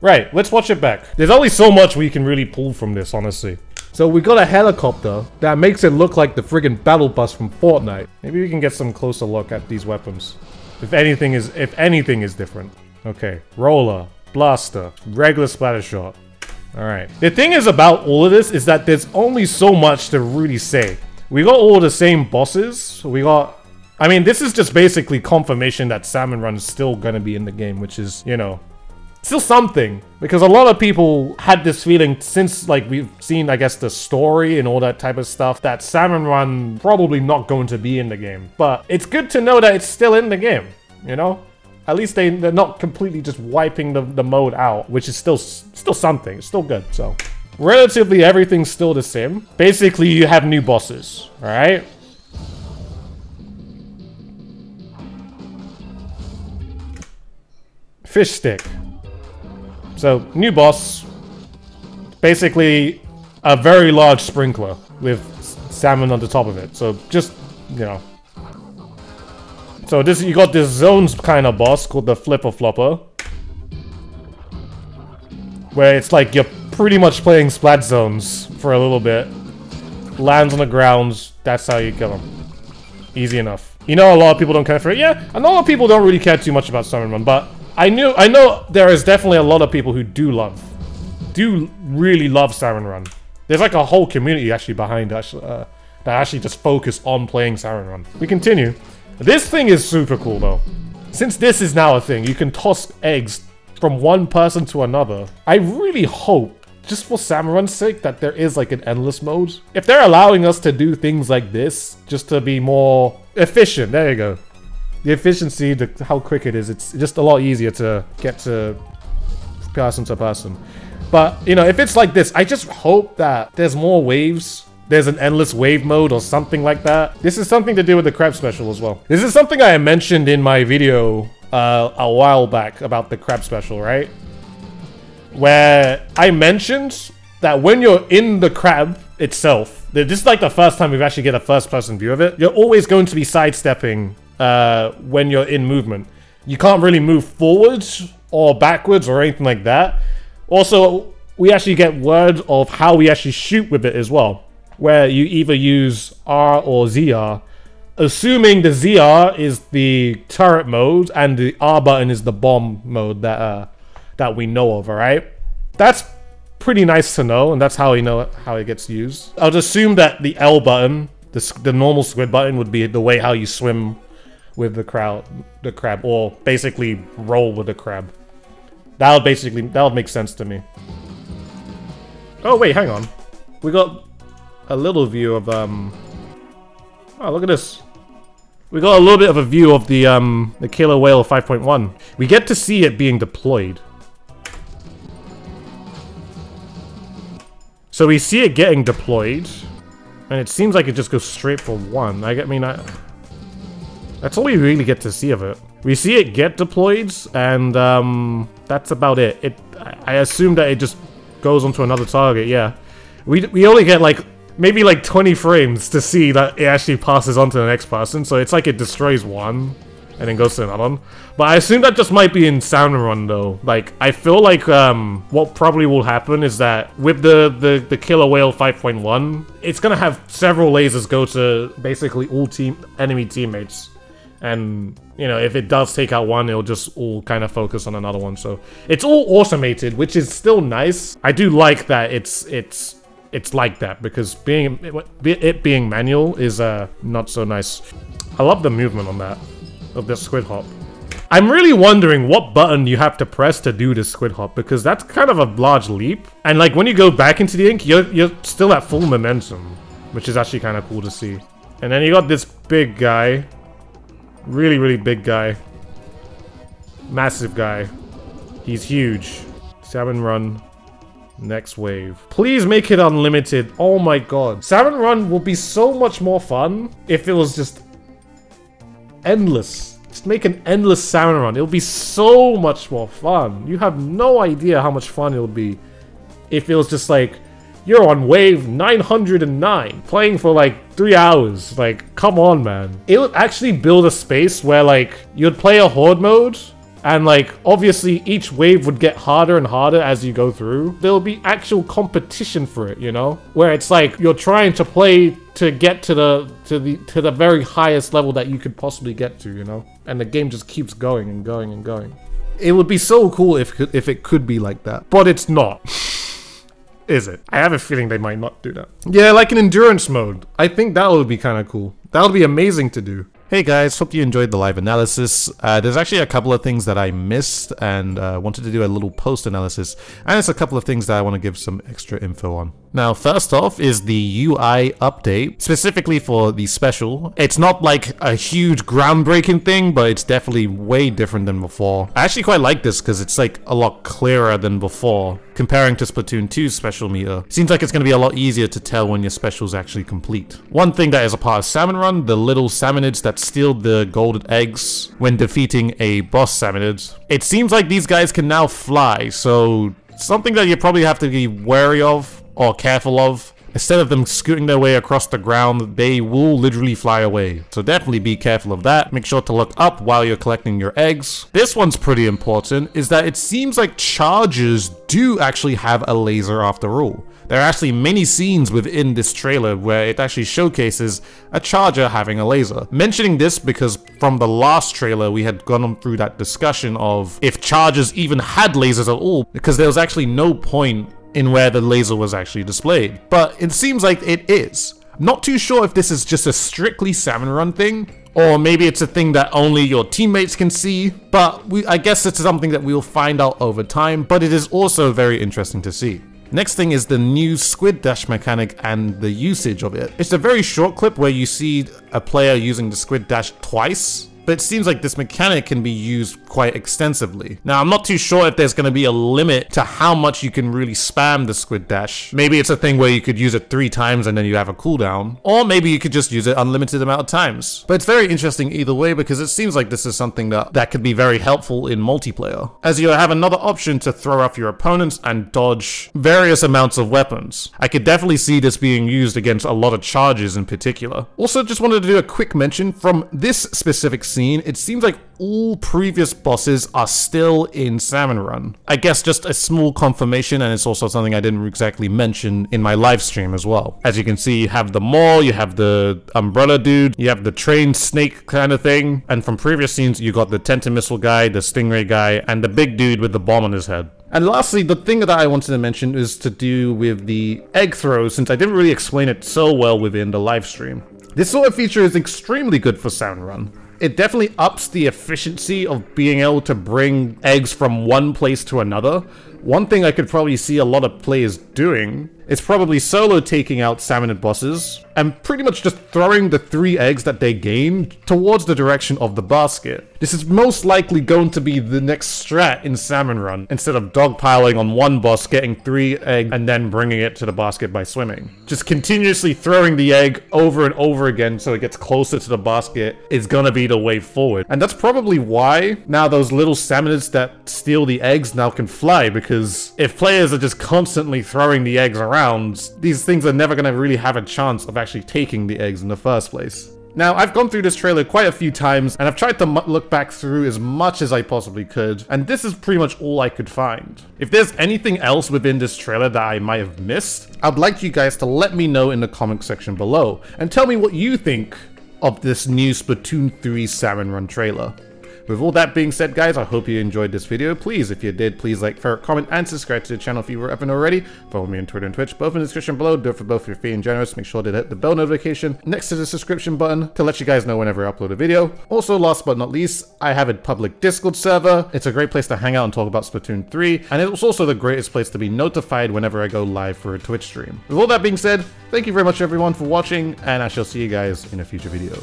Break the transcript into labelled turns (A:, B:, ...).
A: Right, let's watch it back. There's only so much we can really pull from this, honestly. So we got a helicopter that makes it look like the friggin' battle bus from Fortnite. Maybe we can get some closer look at these weapons. If anything is different. Okay, roller, blaster, regular splatter shot. Alright. The thing is about all of this is that there's only so much to really say. We got all the same bosses. I mean, this is just basically confirmation that Salmon Run is still gonna be in the game, which is, you know, still something. Because a lot of people had this feeling since, like, we've seen, I guess, the story and all that type of stuff, that Salmon Run probably not going to be in the game. But it's good to know that it's still in the game, you know? At least they're not completely just wiping the mode out, which is still something. It's still good, so. Relatively, everything's still the same. Basically, you have new bosses, alright? Fish stick. So, new boss. Basically, a very large sprinkler with salmon on the top of it. So, just, you know. So, you got this zones kind of boss called the pper-Flopper. Where it's like you're pretty much playing Splat Zones for a little bit. Lands on the ground, that's how you kill him. Easy enough. You know, a lot of people don't care for it. Yeah, a lot of people don't really care too much about Salmon Run, but I know there is definitely a lot of people who do really love Salmon Run. There's like a whole community actually behind that actually just focus on playing Salmon Run. We continue. This thing is super cool though. Since this is now a thing, you can toss eggs from one person to another. I really hope, just for Salmon Run's sake, that there is like an endless mode. If they're allowing us to do things like this, just to be more efficient, there you go. The efficiency, how quick it is, it's just a lot easier to get to person to person. But, you know, if it's like this, I just hope that there's more waves. There's an endless wave mode or something like that. This is something to do with the crab special as well. This is something I mentioned in my video a while back about the crab special, right? Where I mentioned that when you're in the crab itself, this is like the first time we've actually get a first-person view of it, you're always going to be sidestepping when you're in movement. You can't really move forwards or backwards or anything like that. Also, we actually get word of how we actually shoot with it as well, where you either use R or ZR, assuming the ZR is the turret mode and the R button is the bomb mode that we know of, alright? That's pretty nice to know, and that's how we know how it gets used. I would assume that the L button, the normal squid button, would be the way how you swim with the crab, or basically roll with the crab. That would make sense to me. Oh wait, hang on. We got a little view of oh, look at this. We got a little bit of a view of the killer whale 5.1. We get to see it being deployed. So we see it getting deployed, and it seems like it just goes straight for one. That's all we really get to see of it. We see it get deployed, and that's about it. I assume that it just goes onto another target. Yeah, we only get like maybe like 20 frames to see that it actually passes on to the next person. So it's like it destroys one and then goes to another one. But I assume that just might be in Salmon Run though. Like, I feel like what probably will happen is that with the killer whale 5.1, it's gonna have several lasers go to basically all enemy teammates. And, you know, if it does take out one, it'll just all kind of focus on another one. So it's all automated, which is still nice. I do like that it's like that, because it being manual is not so nice. I love the movement on that, of the squid hop. I'm really wondering what button you have to press to do the squid hop, because that's kind of a large leap. And like when you go back into the ink, you're still at full momentum, which is actually kind of cool to see. And then you got this big guy. Really, really big guy. Massive guy. He's huge. Salmon Run. Next wave. Please make it unlimited. Oh my god. Salmon Run will be so much more fun if it was just endless. Just make an endless Salmon Run. It'll be so much more fun. You have no idea how much fun it'll be if it was just like, you're on wave 909, playing for like 3 hours. Like, come on, man. It would actually build a space where like, you'd play a horde mode, And like, obviously each wave would get harder and harder as you go through. There will be actual competition for it, you know? Where it's like, you're trying to play to get to the very highest level that you could possibly get to, you know? And the game just keeps going and going and going. It would be so cool if it could be like that. But it's not. Is it? I have a feeling they might not do that. Yeah, like an endurance mode. I think that would be kind of cool. That would be amazing to do. Hey guys, hope you enjoyed the live analysis. There's actually a couple of things that I missed and wanted to do a little post analysis, and there's a couple of things that I want to give some extra info on. Now, first off is the UI update, specifically for the special. It's not like a huge groundbreaking thing, but it's definitely way different than before. I actually quite like this because it's like a lot clearer than before, comparing to Splatoon 2's special meter. Seems like it's going to be a lot easier to tell when your special is actually complete. One thing that is a part of Salmon Run, the little Salmonids that steal the golden eggs when defeating a boss Salmonid. It seems like these guys can now fly, so something that you probably have to be wary of or careful of. Instead of them scooting their way across the ground, they will literally fly away. So definitely be careful of that. Make sure to look up while you're collecting your eggs. This one's pretty important, is that it seems like chargers do actually have a laser after all. There are actually many scenes within this trailer where it actually showcases a charger having a laser. Mentioning this because from the last trailer we had gone through that discussion of if chargers even had lasers at all, because there was actually no point in where the laser was actually displayed. But it seems like it is. Not too sure if this is just a strictly Salmon Run thing, or maybe it's a thing that only your teammates can see, but I guess it's something that we'll find out over time, but it is also very interesting to see. Next thing is the new squid dash mechanic and the usage of it. It's a very short clip where you see a player using the squid dash twice, but it seems like this mechanic can be used quite extensively. Now, I'm not too sure if there's going to be a limit to how much you can really spam the squid dash. Maybe it's a thing where you could use it 3 times and then you have a cooldown. Or maybe you could just use it unlimited amount of times. But it's very interesting either way because it seems like this is something that could be very helpful in multiplayer, as you have another option to throw off your opponents and dodge various amounts of weapons. I could definitely see this being used against a lot of charges in particular. Also, just wanted to do a quick mention from this specific scene. It seems like all previous bosses are still in Salmon Run. I guess just a small confirmation, and it's also something I didn't exactly mention in my live stream as well. As you can see, you have the mole, you have the umbrella dude, you have the trained snake kind of thing, and from previous scenes you got the tentamissile guy, the stingray guy, and the big dude with the bomb on his head. And lastly, the thing that I wanted to mention is to do with the egg throws, since I didn't really explain it so well within the live stream. This sort of feature is extremely good for Salmon Run. It definitely ups the efficiency of being able to bring eggs from one place to another. One thing I could probably see a lot of players doing is probably solo taking out Salmonid bosses and pretty much just throwing the 3 eggs that they gain towards the direction of the basket. This is most likely going to be the next strat in Salmon Run, instead of dogpiling on one boss, getting 3 eggs and then bringing it to the basket by swimming. Just continuously throwing the egg over and over again so it gets closer to the basket is gonna be the way forward. And that's probably why now those little Salmonids that steal the eggs now can fly, because if players are just constantly throwing the eggs around, these things are never gonna really have a chance of actually taking the eggs in the first place. Now, I've gone through this trailer quite a few times, and I've tried to look back through as much as I possibly could, and this is pretty much all I could find. If there's anything else within this trailer that I might have missed, I'd like you guys to let me know in the comment section below, and tell me what you think of this new Splatoon 3 Salmon Run trailer. With all that being said, guys, I hope you enjoyed this video. Please, if you did, please like, favorite, comment, and subscribe to the channel if you haven't already. Follow me on Twitter and Twitch, both in the description below. Do it for both if you're free and generous. Make sure to hit the bell notification next to the subscription button to let you guys know whenever I upload a video. Also, last but not least, I have a public Discord server. It's a great place to hang out and talk about Splatoon 3, and it's also the greatest place to be notified whenever I go live for a Twitch stream. With all that being said, thank you very much everyone for watching, and I shall see you guys in a future video.